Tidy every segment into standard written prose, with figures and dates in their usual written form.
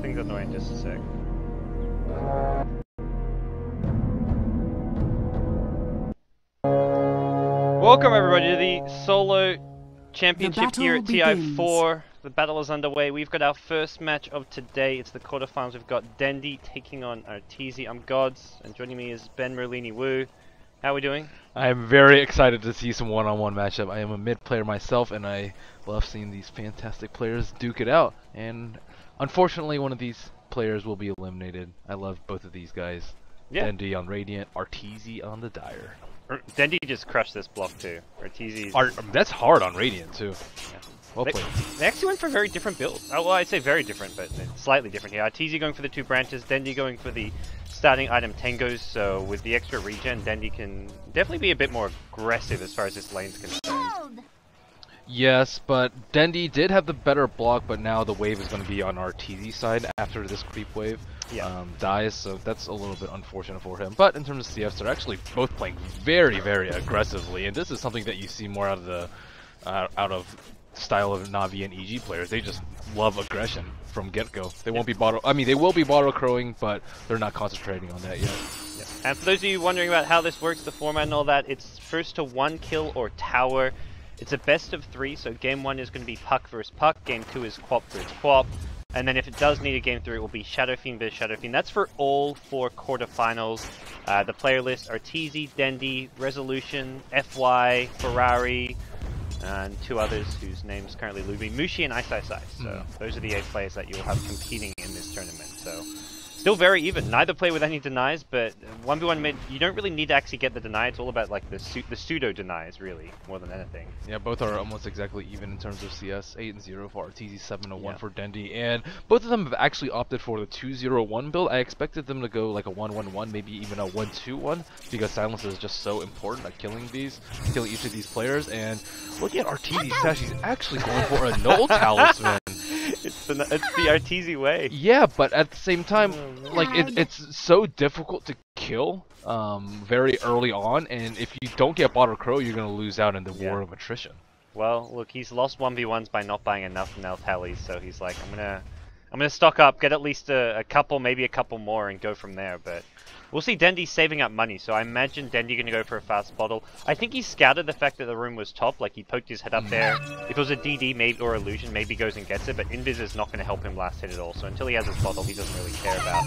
things annoying just a sec. Welcome everybody to the solo championship here at TI4. The battle is underway. We've got our first match of today. It's the quarterfinals. We've got Dendi taking on Arteezy. I'm Gods, and joining me is Ben Merlini Wu. How are we doing? I am very excited to see some one-on-one matchup. I am a mid player myself, and I love seeing these fantastic players duke it out. And unfortunately, one of these players will be eliminated. I love both of these guys. Yeah. Dendi on Radiant, Arteezy on the Dire. Dendi just crushed this block too. Arteezy's... That's hard on Radiant too. Yeah. Well played. They actually went for very different builds. Oh, well, I'd say very different, but slightly different here. Arteezy going for the 2 branches, Dendi going for the starting item Tangos, so with the extra regen, Dendi can definitely be a bit more aggressive as far as this lane's concerned. Yes, but Dendi did have the better block, but now the wave is going to be on Arteezy's side after this creep wave dies, so that's a little bit unfortunate for him. But in terms of CFs, they're actually both playing very, very aggressively, and this is something that you see more out of the style of Navi and EG players. They just love aggression from get-go. They won't be bottle. I mean, they will be bottle crowing, but they're not concentrating on that yet. And for those of you wondering about how this works, the format and all that, it's first to 1 kill or tower. It's a best of 3, so game 1 is going to be Puck versus Puck, game 2 is Quap versus Quap, and then if it does need a game 3, it will be Shadow Fiend versus Shadow Fiend. That's for all 4 quarterfinals. The player list: Arteezy, Dendi, Resolution, FY, Ferrari, and 2 others whose names currently elude me, Mushi and Ice. So those are the 8 players that you'll have competing in this tournament. So still very even. Neither play with any denies, but 1v1 mid, you don't really need to actually get the deny. It's all about like the pseudo denies, really, more than anything. Yeah, both are almost exactly even in terms of CS. 8-0 for Arteezy, 7-1 for Dendi, and both of them have actually opted for the 2-0-1 build. I expected them to go like a 1-1-1, maybe even a 1-2-1, because silence is just so important at killing each of these players. And look at Arteezy's stash; he's actually going for a null talisman. It's the Arteezy way. Yeah, but at the same time, like it's so difficult to kill very early on, and if you don't get Bottle Crow, you're gonna lose out in the war of attrition. Well, look, he's lost 1v1s by not buying enough Nell tallies, so he's like, I'm gonna stock up, get at least a couple, maybe a couple more, and go from there. But we'll see Dendi saving up money, so I imagine Dendi gonna go for a fast bottle. I think he scouted the fact that the room was top, like he poked his head up there. If it was a DD maybe or illusion, maybe goes and gets it, but Invis is not gonna help him last hit at all. So until he has his bottle, he doesn't really care about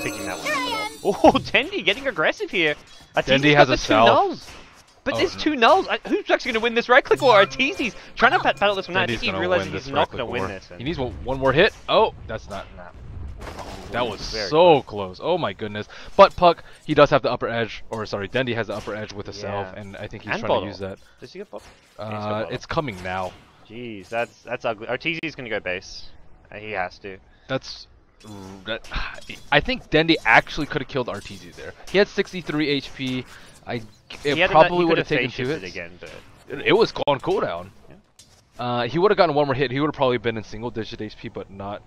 picking that one up at all. Oh, Dendi getting aggressive here. Dendi has a self. But there's 2 nulls. Who's actually going to win this right click war? Arteezy's trying to battle this one out. I think he realizes he's not going to win this. He needs one more hit. Oh, that's not. That was so close. Oh my goodness. But Puck, he does have the upper edge, or sorry, Dendi has the upper edge with a self, and I think he's trying to use that. Does he get bottle? It's coming now. Jeez, that's ugly. Arteezy's going to go base. He has to. I think Dendi actually could have killed Arteezy there. He had 63 HP. It probably would have taken 2 hits. Again, but it was on cooldown. Yeah. He would have gotten 1 more hit. He would have probably been in single-digit HP, but not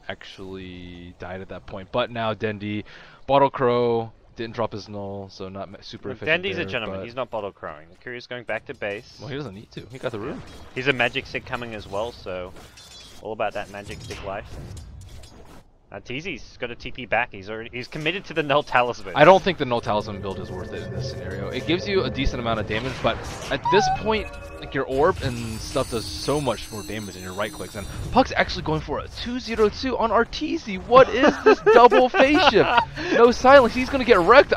actually died at that point. But now Dendi, Bottle Crow, didn't drop his null, so not super efficient. Dendi's a gentleman. He's not bottle crowing. The Courier's going back to base. Well, he doesn't need to. He got the room. He's a magic stick coming as well, so all about that magic stick life. Arteezy's got a TP back. He's committed to the null talisman. I don't think the null talisman build is worth it in this scenario. It gives you a decent amount of damage, but at this point, like your orb and stuff does so much more damage than your right clicks. And Puck's actually going for a 2-0-2 on Arteezy. What is this double phase shift? No silence. He's gonna get wrecked.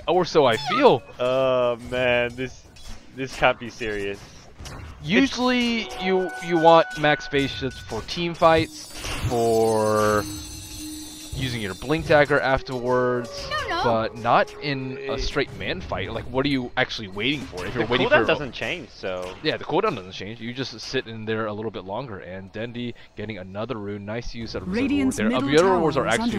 Or so I feel. Oh man, this can't be serious. Usually, you want max phase shifts for team fights, for using your blink dagger afterwards, but not in a straight man fight. Like, what are you actually waiting for? If you're waiting for, the cooldown doesn't change, so yeah, the cooldown doesn't change. You just sit in there a little bit longer. And Dendi getting another rune. Nice use of Radiant's there. Other rewards are actually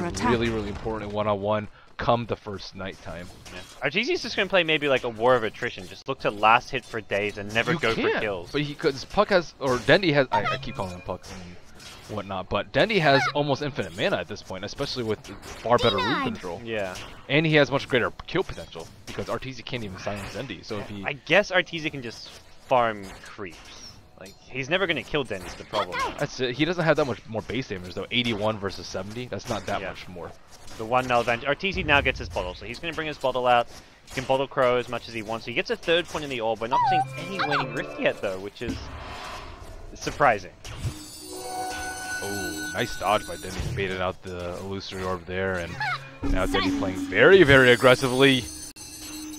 really important in one-on-one. Come the first night time. Yeah. Arteezy's just gonna play maybe like a war of attrition. Just look to last hit for days and never go for kills. But because Puck has, or Dendi has, I keep calling him Puck and whatnot, but Dendi has almost infinite mana at this point, especially with far better rune control. Yeah. And he has much greater kill potential because Arteezy can't even silence Dendi. So if he, I guess Arteezy can just farm creeps. Like, he's never going to kill Dendi's the problem. That's it. He doesn't have that much more base damage though. 81 versus 70. That's not that much more. The 1-0 advantage. Arteezy now gets his bottle, so he's going to bring his bottle out. He can bottle crow as much as he wants. So he gets a 3rd point in the orb. We're not seeing any waning rift yet though, which is surprising. Oh, nice dodge by Dendi. Baited out the illusory orb there, and now Dendi playing very, very aggressively.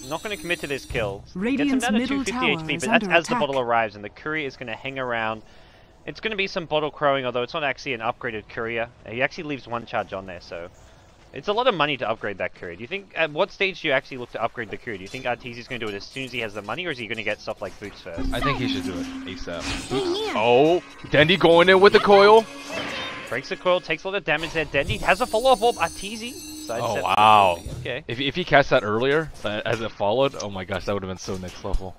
Not going to commit to this kill. Radiant's Gets him down to middle 250 tower HP, is but that's under as the attack. bottle arrives, and the courier is going to hang around. It's going to be some bottle crowing, although it's not actually an upgraded courier. He actually leaves 1 charge on there, so it's a lot of money to upgrade that courier. Do you think, at what stage do you actually look to upgrade the courier? Do you think Arteezy's going to do it as soon as he has the money, or is he going to get stuff like boots first? I think he should do it ASAP. Oh, Dendi going in with the coil. Breaks the coil, takes a lot of damage there. Dendi has a follow-up orb. Arteezy. Oh wow! Okay. If he cast that earlier, as it followed, oh my gosh, that would have been so next level.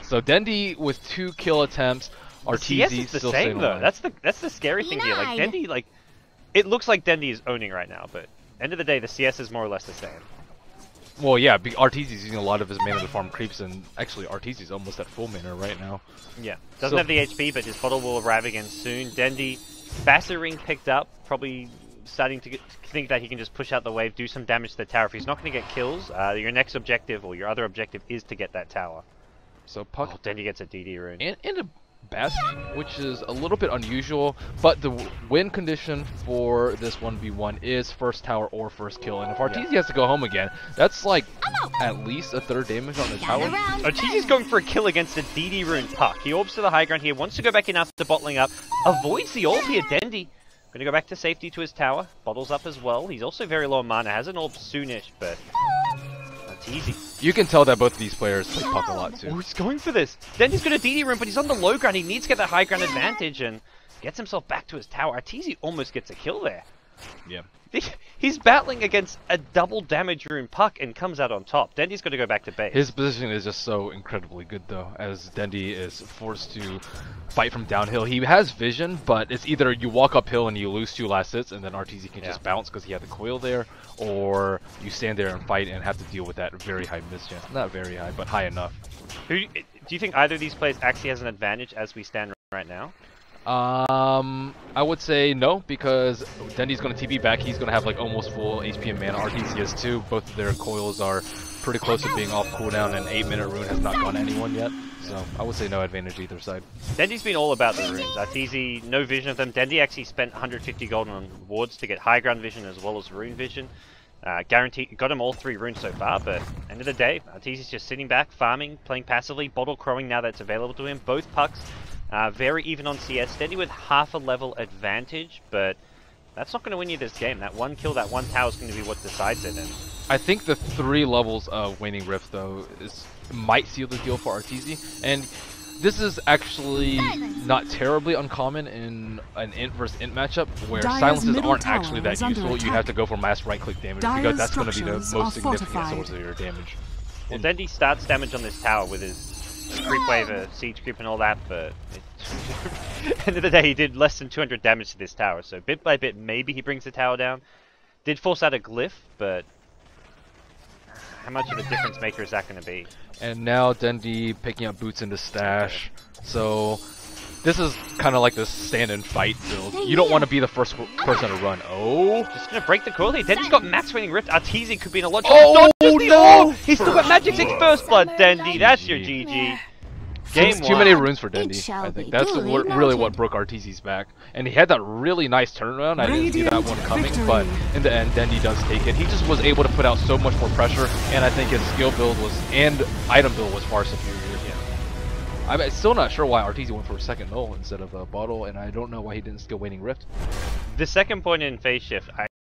So Dendi with 2 kill attempts. Arteezy is the still same though. alive. That's the scary thing here. Like Dendi, like it looks like Dendi is owning right now, but end of the day, the CS is more or less the same. Well, yeah, Arteezy's using a lot of his mana to farm creeps, and actually Arteezy's almost at full mana right now. Yeah, doesn't have the HP, but his bottle will arrive again soon. Dendi, Bassering picked up, probably starting to think that he can just push out the wave, do some damage to the tower. If he's not going to get kills, your next objective, or your other objective, is to get that tower. So Puck... Oh, Dendi gets a DD rune. And a Bastion, which is a little bit unusual, but the win condition for this 1v1 is first tower or first kill, and if Arteezy has to go home again, that's like at least a 3rd damage on the tower. Arteezy's going for a kill against a DD rune Puck. He orbs to the high ground here, wants to go back in after bottling up, avoids the orb here. Dendi going to go back to safety to his tower, bottles up as well. He's also very low on mana, has an orb soonish, but that's easy. You can tell that both of these players play Puck a lot too. Oh, he's going for this. Dendi's got a DD rune, but he's on the low ground. He needs to get that high ground advantage and gets himself back to his tower. Arteezy almost gets a kill there. Yeah. He's battling against a double damage rune Puck and comes out on top. Dendi's got to go back to base. His position is just so incredibly good though, as Dendi is forced to fight from downhill. He has vision, but it's either you walk uphill and you lose 2 last hits, and then Arteezy can just bounce because he had the coil there, or you stand there and fight and have to deal with that very high miss chance. Not very high, but high enough. Do you think either of these players actually has an advantage as we stand right now? I would say no, because Dendi's going to TP back. He's going to have like almost full HP and mana. Arteezy has 2. Both of their coils are pretty close to being off cooldown, and 8-minute rune has not gone to anyone yet. So I would say no advantage either side. Dendi's been all about the runes. Arteezy, no vision of them. Dendi actually spent 150 gold on wards to get high ground vision as well as rune vision. Guaranteed, got him all 3 runes so far, but end of the day, Arteezy's just sitting back, farming, playing passively, bottle crowing now that's available to him. Both Pucks very even on CS. Dendi with half a level advantage, but that's not going to win you this game. That 1 kill, that 1 tower is going to be what decides it. And I think the 3 levels of Waning Rift, though, might seal the deal for Arteezy. And this is actually not terribly uncommon in an int versus int matchup, where silences aren't actually that useful. You have to go for mass right-click damage, because that's going to be the most significant source of your damage. Well, Dendi starts damage on this tower with his creep wave, siege creep and all that, but end of the day he did less than 200 damage to this tower, so bit by bit maybe he brings the tower down. Did force out a glyph, but how much of a difference maker is that going to be? And now Dendi picking up boots into stash, so this is kind of like the stand and fight build. You don't want to be the first person to run. Oh, just going to break the coil here. Dendi's got max waning rift. Arteezy could be in a lot. Oh no! He's still got Magic 6 First Blood, Dendi. That's your GG. Game Too many runes for Dendi. I think that's really what broke Arteezy's back. And he had that really nice turnaround. I didn't see that one coming, but in the end, Dendi does take it. He just was able to put out so much more pressure, and I think his skill build and item build was far superior. Yeah. I'm still not sure why Arteezy went for a second null instead of a bottle, and I don't know why he didn't skill Waning Rift. The second point in phase shift,